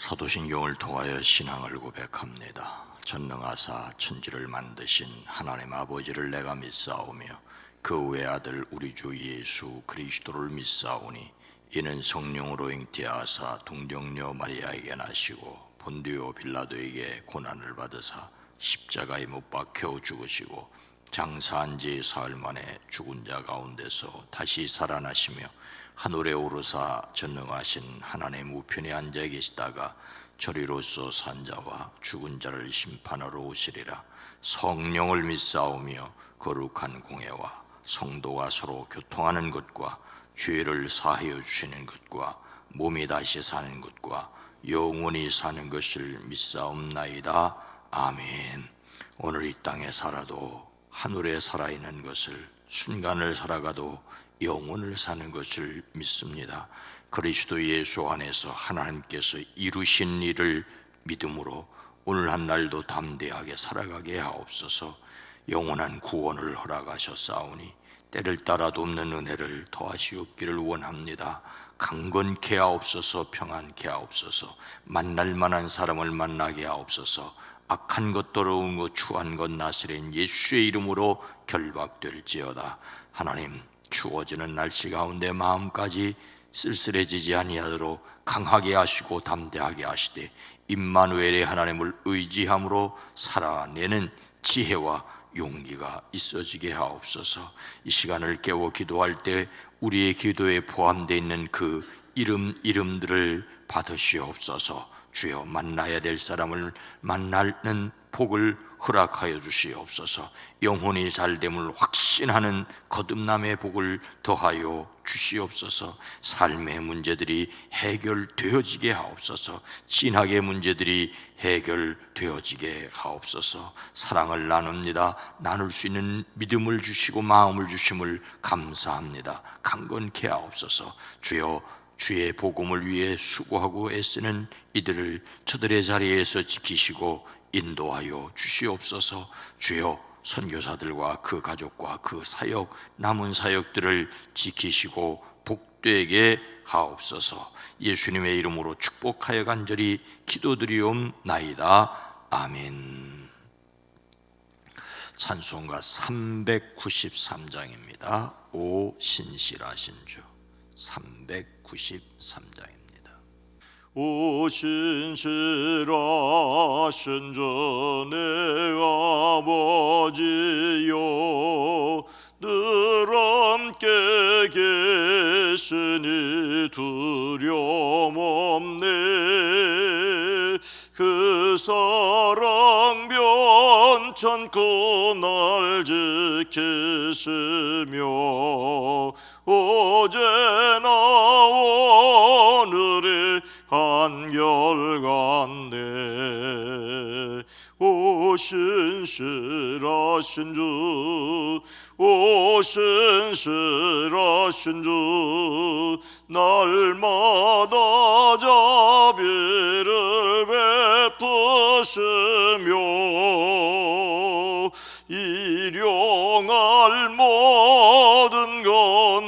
사도신경을 통하여 신앙을 고백합니다. 전능하사 천지를 만드신 하나님 아버지를 내가 믿사오며 그 외아들 우리 주 예수 그리스도를 믿사오니 이는 성령으로 잉태하사 동정녀 마리아에게 나시고 본디오 빌라도에게 고난을 받으사 십자가에 못 박혀 죽으시고 장사한 지 사흘 만에 죽은 자 가운데서 다시 살아나시며 하늘에 오르사 전능하신 하나님 우편에 앉아 계시다가 저리로서 산 자와 죽은 자를 심판하러 오시리라. 성령을 믿사오며 거룩한 공예와 성도가 서로 교통하는 것과 죄를 사하여 주시는 것과 몸이 다시 사는 것과 영원히 사는 것을 믿사옵나이다. 아멘. 오늘 이 땅에 살아도 하늘에 살아있는 것을, 순간을 살아가도 영혼을 사는 것을 믿습니다. 그리스도 예수 안에서 하나님께서 이루신 일을 믿음으로 오늘 한 날도 담대하게 살아가게 하옵소서. 영원한 구원을 허락하셨사오니 때를 따라 돕는 은혜를 더하시옵기를 원합니다. 강건케 하옵소서. 평안케 하옵소서. 만날 만한 사람을 만나게 하옵소서. 악한 것 더러운 것 추한 것 나시린 예수의 이름으로 결박될지어다. 하나님, 추워지는 날씨 가운데 마음까지 쓸쓸해지지 아니하도록 강하게 하시고 담대하게 하시되 임마누엘의 하나님을 의지함으로 살아내는 지혜와 용기가 있어지게 하옵소서. 이 시간을 깨워 기도할 때 우리의 기도에 포함되어 있는 그 이름들을 받으시옵소서. 주여, 만나야 될 사람을 만나는 복을 허락하여 주시옵소서. 영혼이 잘됨을 확신하는 거듭남의 복을 더하여 주시옵소서. 삶의 문제들이 해결되어지게 하옵소서. 진학의 문제들이 해결되어지게 하옵소서. 사랑을 나눕니다. 나눌 수 있는 믿음을 주시고 마음을 주심을 감사합니다. 강건케 하옵소서. 주여, 주의 복음을 위해 수고하고 애쓰는 이들을 저들의 자리에서 지키시고 인도하여 주시옵소서. 주여, 선교사들과 그 가족과 그 사역, 남은 사역들을 지키시고 복되게 하옵소서. 예수님의 이름으로 축복하여 간절히 기도드리옵나이다. 아멘. 찬송가 393장입니다. 오 신실하신 주. 393장입니다. 오 신실하신 주 내 아버지여, 늘 함께 계시니 두려움 없네. 그 사랑 변찮고 날 지키시며 어제나 오늘이 한결같네. 오 신실하신 주, 오 신실하신 주, 날마다 자비를 베푸시며 일용할 모든 것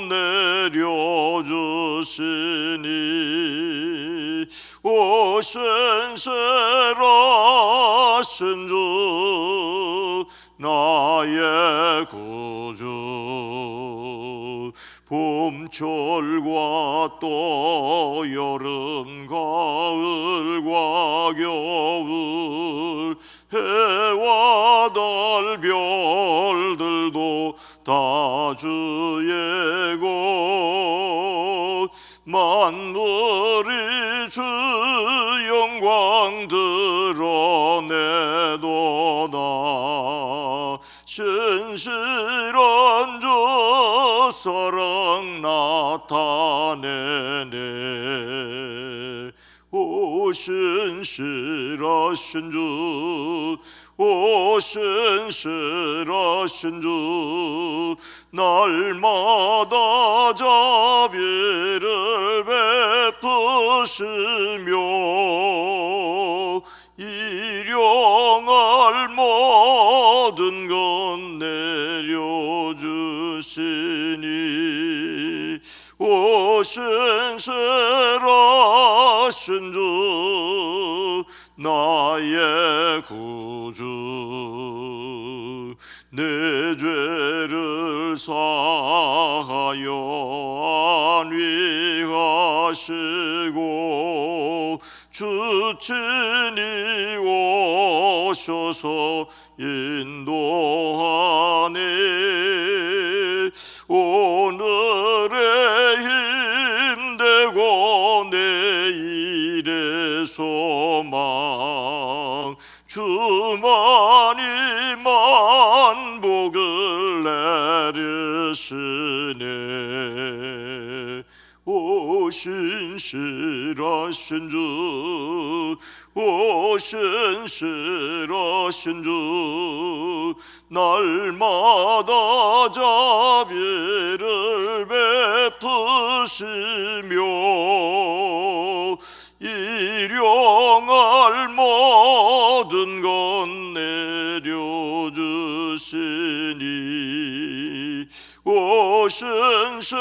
내려주시니 오 신실하신 주, 나의 구주. 봄철과 또 여름 가을과 겨울, 해와 달 별들도 다 주의 것. 만물이 주 영광 드러내도다. 신실한 주 사랑 나타내네. 오 신실하신 주, 오 신실하신 주, 날마다 자비를 베푸시며 일용할 모든 것 내려주시니 오 신실하신 주, 사하여 안위하시고 주친이 오셔서 인도하네. 오늘의 힘되고 내일의 소망 주만이 만복을 내리시네. 오 신실하신 주, 오 신실하신 주, 날마다 자비를 베푸시며 일용할 모든 것 내려주시니. 오 신실하신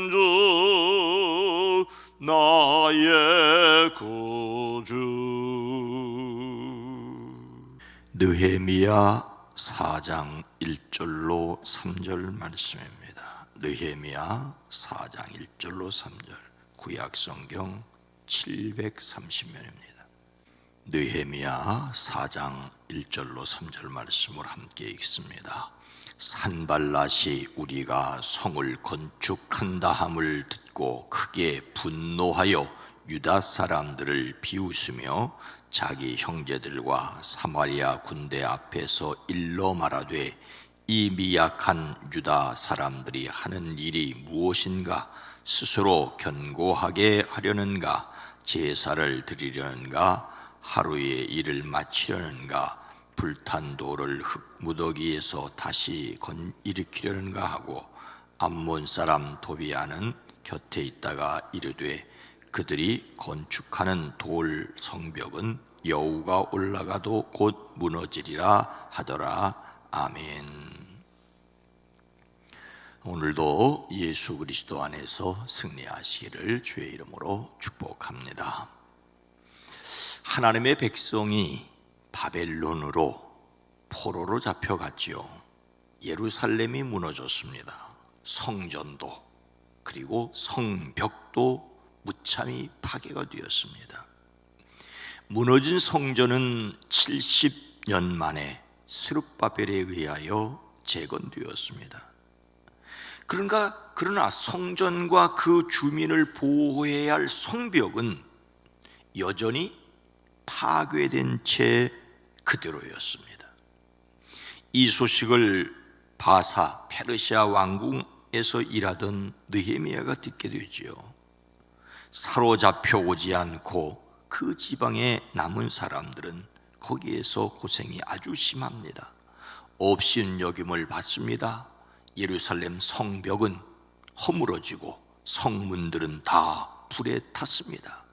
주, 나의 구주. 느헤미야 4장 1절로 3절 말씀입니다. 느헤미야 4장 1절로 3절, 구약성경 730면입니다. 느헤미야 4장 1절로 3절 말씀을 함께 읽습니다. 산발랏이 우리가 성을 건축한다 함을 듣고 크게 분노하여 유다 사람들을 비웃으며 자기 형제들과 사마리아 군대 앞에서 일러 말하되 이 미약한 유다 사람들이 하는 일이 무엇인가? 스스로 견고하게 하려는가? 제사를 드리려는가? 하루의 일을 마치려는가? 불탄 돌을 흙무더기에서 다시 일으키려는가 하고, 암몬 사람 도비아는 곁에 있다가 이르되 그들이 건축하는 돌 성벽은 여우가 올라가도 곧 무너지리라 하더라. 아멘. 오늘도 예수 그리스도 안에서 승리하시기를 주의 이름으로 축복합니다. 하나님의 백성이 바벨론으로 포로로 잡혀갔지요. 예루살렘이 무너졌습니다. 성전도 그리고 성벽도 무참히 파괴가 되었습니다. 무너진 성전은 70년 만에 스룹바벨에 의하여 재건되었습니다. 그러나 성전과 그 주민을 보호해야 할 성벽은 여전히 파괴된 채 그대로였습니다. 이 소식을 바사 페르시아 왕궁에서 일하던 느헤미야가 듣게 되지요. 사로잡혀 오지 않고 그 지방에 남은 사람들은 거기에서 고생이 아주 심합니다. 업신여김을 받습니다. 예루살렘 성벽은 허물어지고 성문들은 다 불에 탔습니다.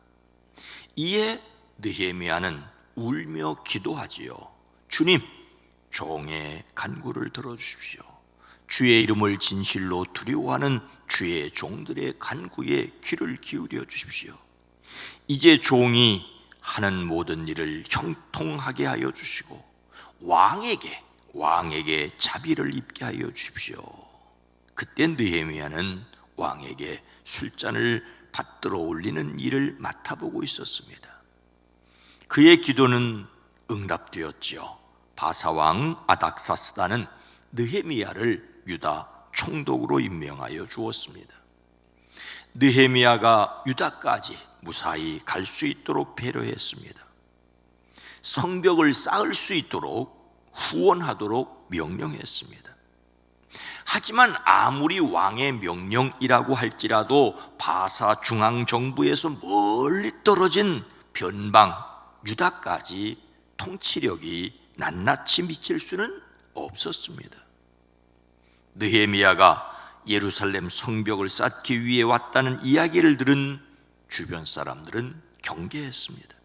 이에 느헤미야는 울며 기도하지요. 주님, 종의 간구를 들어주십시오. 주의 이름을 진실로 두려워하는 주의 종들의 간구에 귀를 기울여 주십시오. 이제 종이 하는 모든 일을 형통하게 하여 주시고 왕에게 자비를 입게 하여 주십시오. 그때 느헤미야는 왕에게 술잔을 받들어 올리는 일을 맡아보고 있었습니다. 그의 기도는 응답되었지요. 바사왕 아닥사스다는 느헤미야를 유다 총독으로 임명하여 주었습니다. 느헤미야가 유다까지 무사히 갈 수 있도록 배려했습니다. 성벽을 쌓을 수 있도록 후원하도록 명령했습니다. 하지만 아무리 왕의 명령이라고 할지라도 바사 중앙정부에서 멀리 떨어진 변방 유다까지 통치력이 낱낱이 미칠 수는 없었습니다. 느헤미야가 예루살렘 성벽을 쌓기 위해 왔다는 이야기를 들은 주변 사람들은 경계했습니다.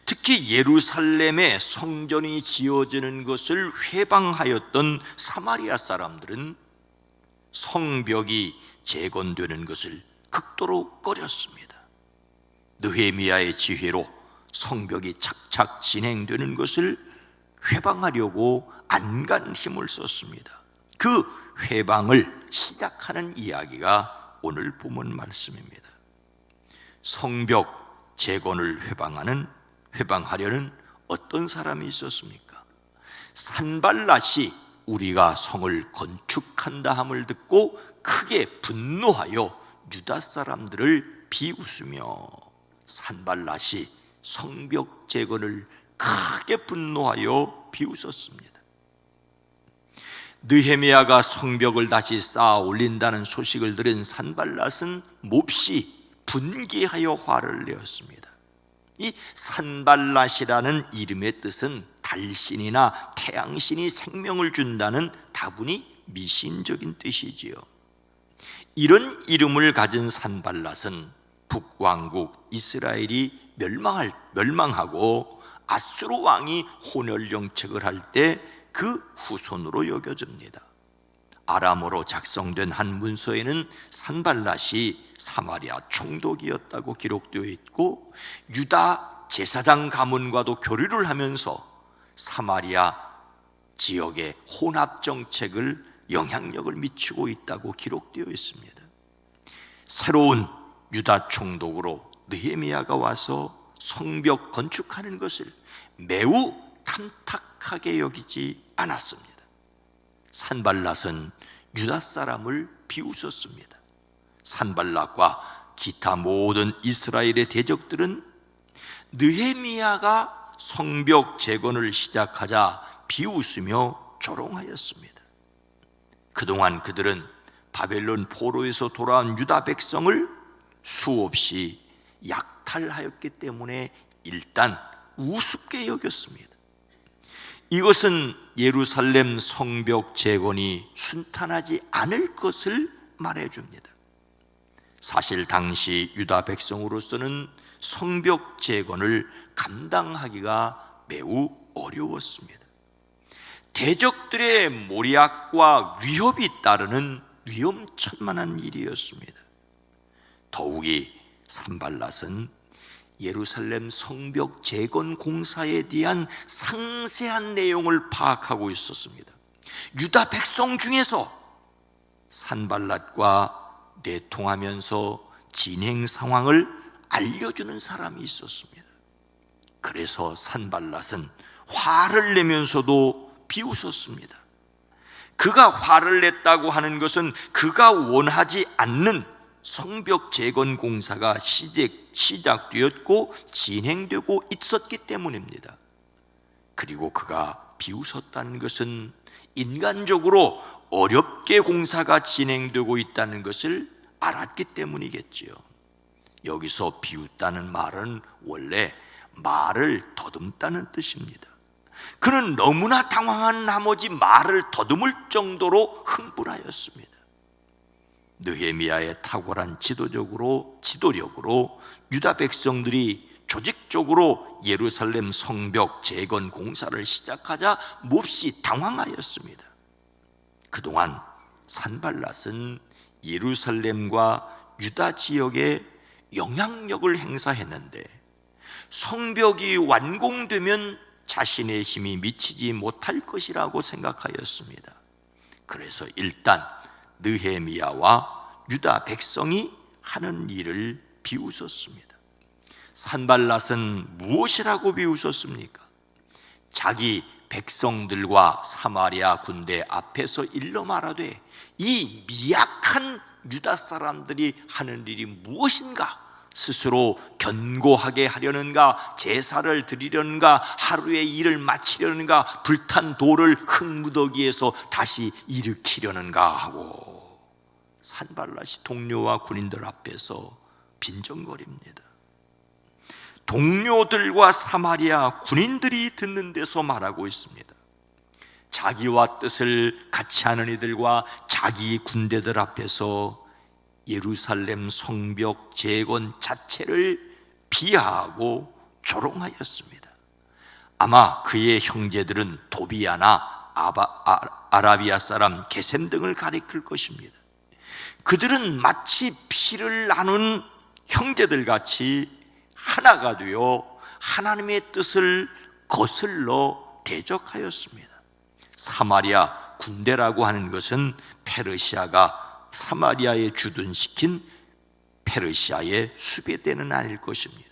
특히 예루살렘에 성전이 지어지는 것을 회방하였던 사마리아 사람들은 성벽이 재건되는 것을 극도로 꺼렸습니다. 느헤미야의 지혜로 성벽이 착착 진행되는 것을 회방하려고 안간 힘을 썼습니다. 그 회방을 시작하는 이야기가 오늘 본문 말씀입니다. 성벽 재건을 회방하려는 어떤 사람이 있었습니까? 산발랏이 우리가 성을 건축한다 함을 듣고 크게 분노하여 유다 사람들을 비웃으며, 산발랏이 성벽 재건을 크게 분노하여 비웃었습니다. 느헤미야가 성벽을 다시 쌓아 올린다는 소식을 들은 산발랏은 몹시 분개하여 화를 내었습니다. 이 산발랏이라는 이름의 뜻은 달신이나 태양신이 생명을 준다는 다분히 미신적인 뜻이지요. 이런 이름을 가진 산발랏은 북왕국 이스라엘이 멸망하고 아수르 왕이 혼혈 정책을 할 때 그 후손으로 여겨집니다. 아람어로 작성된 한 문서에는 산발랏이 사마리아 총독이었다고 기록되어 있고, 유다 제사장 가문과도 교류를 하면서 사마리아 지역의 혼합 정책을 영향력을 미치고 있다고 기록되어 있습니다. 새로운 유다 총독으로 느헤미야가 와서 성벽 건축하는 것을 매우 탐탁하게 여기지 않았습니다. 산발랏은 유다 사람을 비웃었습니다. 산발랏과 기타 모든 이스라엘의 대적들은 느헤미야가 성벽 재건을 시작하자 비웃으며 조롱하였습니다. 그동안 그들은 바벨론 포로에서 돌아온 유다 백성을 수없이 약탈하였기 때문에 일단 우습게 여겼습니다. 이것은 예루살렘 성벽 재건이 순탄하지 않을 것을 말해줍니다. 사실 당시 유다 백성으로서는 성벽 재건을 감당하기가 매우 어려웠습니다. 대적들의 모략과 위협이 따르는 위험천만한 일이었습니다. 더욱이 산발랏은 예루살렘 성벽 재건 공사에 대한 상세한 내용을 파악하고 있었습니다. 유다 백성 중에서 산발랏과 내통하면서 진행 상황을 알려주는 사람이 있었습니다. 그래서 산발랏은 화를 내면서도 비웃었습니다. 그가 화를 냈다고 하는 것은 그가 원하지 않는 성벽 재건 공사가 시작되었고 진행되고 있었기 때문입니다. 그리고 그가 비웃었다는 것은 인간적으로 어렵게 공사가 진행되고 있다는 것을 알았기 때문이겠지요. 여기서 비웃다는 말은 원래 말을 더듬다는 뜻입니다. 그는 너무나 당황한 나머지 말을 더듬을 정도로 흥분하였습니다. 느헤미야의 탁월한 지도력으로 유다 백성들이 조직적으로 예루살렘 성벽 재건 공사를 시작하자 몹시 당황하였습니다. 그동안 산발랏은 예루살렘과 유다 지역에 영향력을 행사했는데 성벽이 완공되면 자신의 힘이 미치지 못할 것이라고 생각하였습니다. 그래서 일단 느헤미야와 유다 백성이 하는 일을 비웃었습니다. 산발랏은 무엇이라고 비웃었습니까? 자기 백성들과 사마리아 군대 앞에서 일러 말하되 이 미약한 유다 사람들이 하는 일이 무엇인가? 스스로 견고하게 하려는가? 제사를 드리려는가? 하루의 일을 마치려는가? 불탄 돌을 흙무더기에서 다시 일으키려는가 하고 산발랏이 동료와 군인들 앞에서 빈정거립니다. 동료들과 사마리아 군인들이 듣는 데서 말하고 있습니다. 자기와 뜻을 같이 하는 이들과 자기 군대들 앞에서 예루살렘 성벽 재건 자체를 비하하고 조롱하였습니다. 아마 그의 형제들은 도비야나 아라비아 사람 게셈 등을 가리킬 것입니다. 그들은 마치 피를 나눈 형제들 같이 하나가 되어 하나님의 뜻을 거슬러 대적하였습니다. 사마리아 군대라고 하는 것은 페르시아가 사마리아에 주둔시킨 페르시아의 수배대는 아닐 것입니다.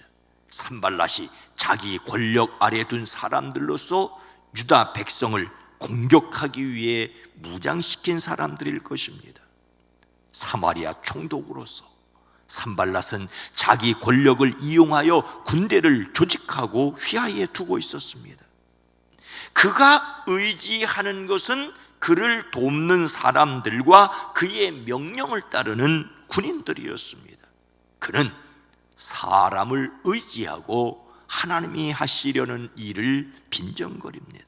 산발랏이 자기 권력 아래 둔 사람들로서 유다 백성을 공격하기 위해 무장시킨 사람들일 것입니다. 사마리아 총독으로서 산발랏은 자기 권력을 이용하여 군대를 조직하고 휘하에 두고 있었습니다. 그가 의지하는 것은 그를 돕는 사람들과 그의 명령을 따르는 군인들이었습니다. 그는 사람을 의지하고 하나님이 하시려는 일을 빈정거립니다.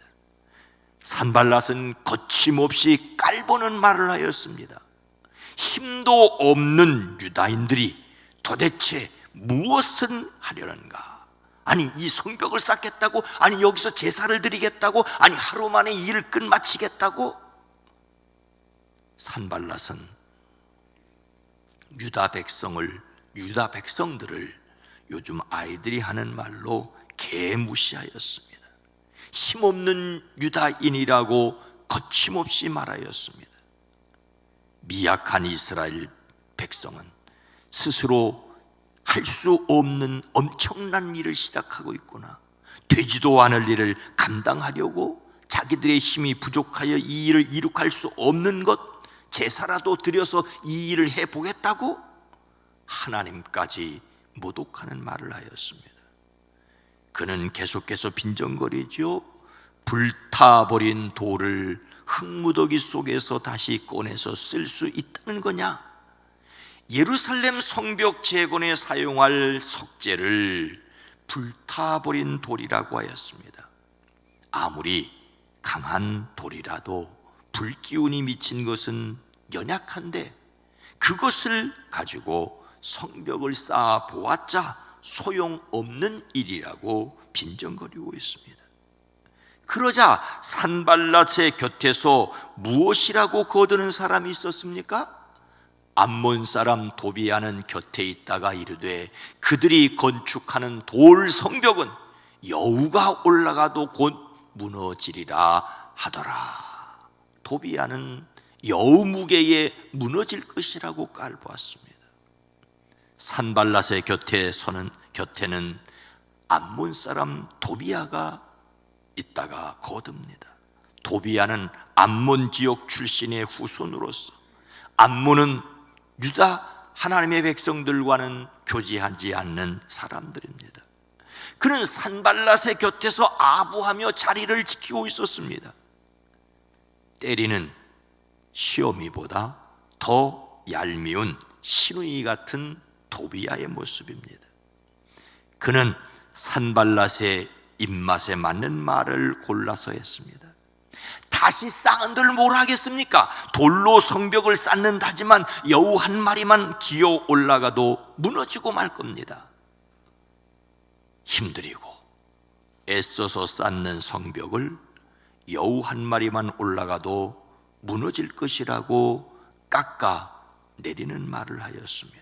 산발랏은 거침없이 깔보는 말을 하였습니다. 힘도 없는 유다인들이 도대체 무엇을 하려는가? 아니, 이 성벽을 쌓겠다고? 아니, 여기서 제사를 드리겠다고? 아니, 하루 만에 일을 끝마치겠다고? 산발랏은 유다 백성들을 요즘 아이들이 하는 말로 개무시하였습니다. 힘없는 유다인이라고 거침없이 말하였습니다. 미약한 이스라엘 백성은 스스로 할 수 없는 엄청난 일을 시작하고 있구나. 되지도 않을 일을 감당하려고 자기들의 힘이 부족하여 이 일을 이룩할 수 없는 것, 제사라도 드려서 이 일을 해보겠다고 하나님까지 모독하는 말을 하였습니다. 그는 계속해서 빈정거리죠. 불타버린 돌을 흙무더기 속에서 다시 꺼내서 쓸 수 있다는 거냐? 예루살렘 성벽 재건에 사용할 석재를 불타버린 돌이라고 하였습니다. 아무리 강한 돌이라도 불기운이 미친 것은 연약한데 그것을 가지고 성벽을 쌓아 보았자 소용없는 일이라고 빈정거리고 있습니다. 그러자 산발랏의 곁에서 무엇이라고 거두는 사람이 있었습니까? 암몬 사람 도비아는 곁에 있다가 이르되 그들이 건축하는 돌 성벽은 여우가 올라가도 곧 무너지리라 하더라. 도비아는 여우 무게에 무너질 것이라고 깔보았습니다. 산발랏의 곁에는 암몬 사람 도비아가 있다가 거둡니다. 도비아는 암몬 지역 출신의 후손으로서 암몬은 유다 하나님의 백성들과는 교제하지 않는 사람들입니다. 그는 산발랏의 곁에서 아부하며 자리를 지키고 있었습니다. 때리는 시어미보다 더 얄미운 시누이 같은 도비아의 모습입니다. 그는 산발랏의 입맛에 맞는 말을 골라서 했습니다. 다시 쌓은들 뭘 하겠습니까? 돌로 성벽을 쌓는다지만 여우 한 마리만 기어 올라가도 무너지고 말 겁니다. 힘들이고 애써서 쌓는 성벽을 여우 한 마리만 올라가도 무너질 것이라고 깎아내리는 말을 하였습니다.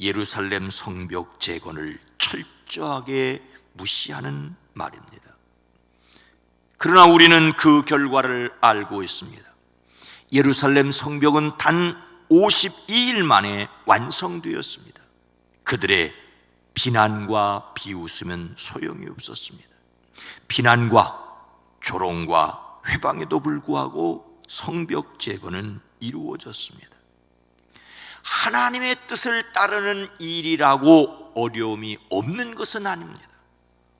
예루살렘 성벽 재건을 철저하게 무시하는 말입니다. 그러나 우리는 그 결과를 알고 있습니다. 예루살렘 성벽은 단 52일 만에 완성되었습니다. 그들의 비난과 비웃음은 소용이 없었습니다. 비난과 조롱과 회방에도 불구하고 성벽 재건은 이루어졌습니다. 하나님의 뜻을 따르는 일이라고 어려움이 없는 것은 아닙니다.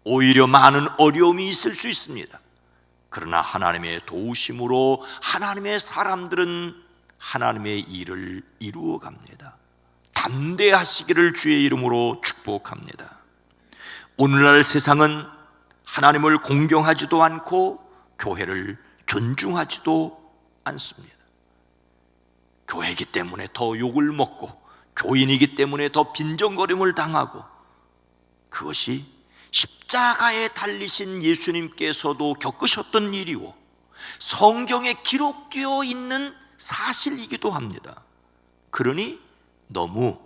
오히려 많은 어려움이 있을 수 있습니다. 그러나 하나님의 도우심으로 하나님의 사람들은 하나님의 일을 이루어 갑니다. 담대하시기를 주의 이름으로 축복합니다. 오늘날 세상은 하나님을 공경하지도 않고 교회를 존중하지도 않습니다. 교회이기 때문에 더 욕을 먹고 교인이기 때문에 더 빈정거림을 당하고, 그것이 십자가에 달리신 예수님께서도 겪으셨던 일이고 성경에 기록되어 있는 사실이기도 합니다. 그러니 너무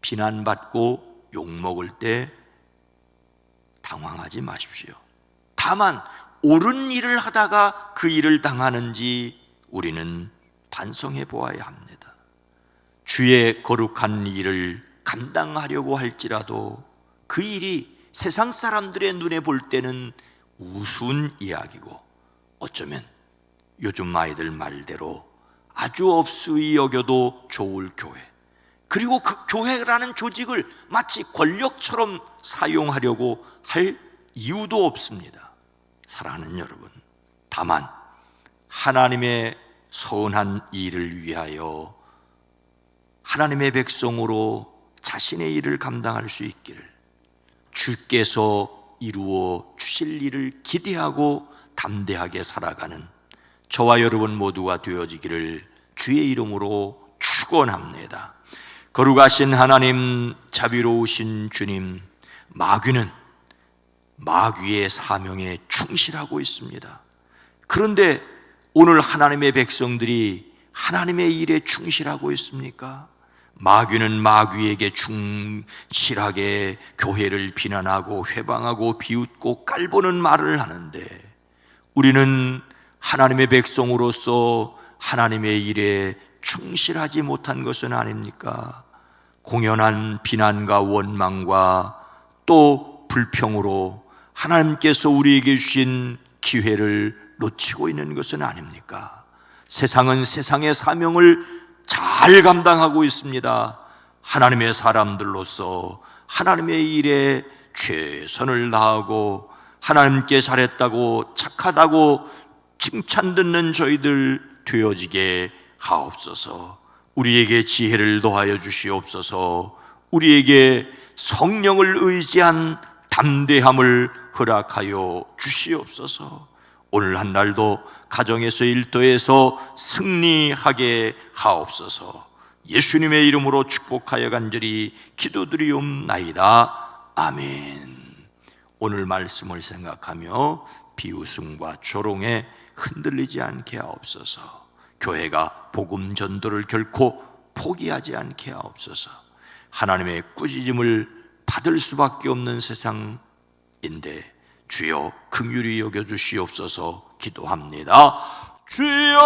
비난받고 욕먹을 때 당황하지 마십시오. 다만 옳은 일을 하다가 그 일을 당하는지 우리는 반성해 보아야 합니다. 주의 거룩한 일을 감당하려고 할지라도 그 일이 세상 사람들의 눈에 볼 때는 우스운 이야기고, 어쩌면 요즘 아이들 말대로 아주 업수히 여겨도 좋을 교회, 그리고 그 교회라는 조직을 마치 권력처럼 사용하려고 할 이유도 없습니다. 사랑하는 여러분, 다만 하나님의 선한 일을 위하여 하나님의 백성으로 자신의 일을 감당할 수 있기를 주께서 이루어 주실 일을 기대하고 담대하게 살아가는 저와 여러분 모두가 되어지기를 주의 이름으로 축원합니다. 거룩하신 하나님, 자비로우신 주님, 마귀는 마귀의 사명에 충실하고 있습니다. 그런데 오늘 하나님의 백성들이 하나님의 일에 충실하고 있습니까? 마귀는 마귀에게 충실하게 교회를 비난하고 회방하고 비웃고 깔보는 말을 하는데, 우리는 하나님의 백성으로서 하나님의 일에 충실하지 못한 것은 아닙니까? 공연한 비난과 원망과 또 불평으로 하나님께서 우리에게 주신 기회를 놓치고 있는 것은 아닙니까? 세상은 세상의 사명을 잘 감당하고 있습니다. 하나님의 사람들로서 하나님의 일에 최선을 다하고 하나님께 잘했다고 착하다고 칭찬 듣는 저희들 되어지게 하옵소서. 우리에게 지혜를 더하여 주시옵소서. 우리에게 성령을 의지한 담대함을 허락하여 주시옵소서. 오늘 한 날도 가정에서 일터에서 승리하게 하옵소서. 예수님의 이름으로 축복하여 간절히 기도드리옵나이다. 아멘. 오늘 말씀을 생각하며 비웃음과 조롱에 흔들리지 않게 하옵소서. 교회가 복음 전도를 결코 포기하지 않게 하옵소서. 하나님의 꾸짖음을 받을 수밖에 없는 세상인데 주여 긍휼히 여겨 주시옵소서 기도합니다. 주여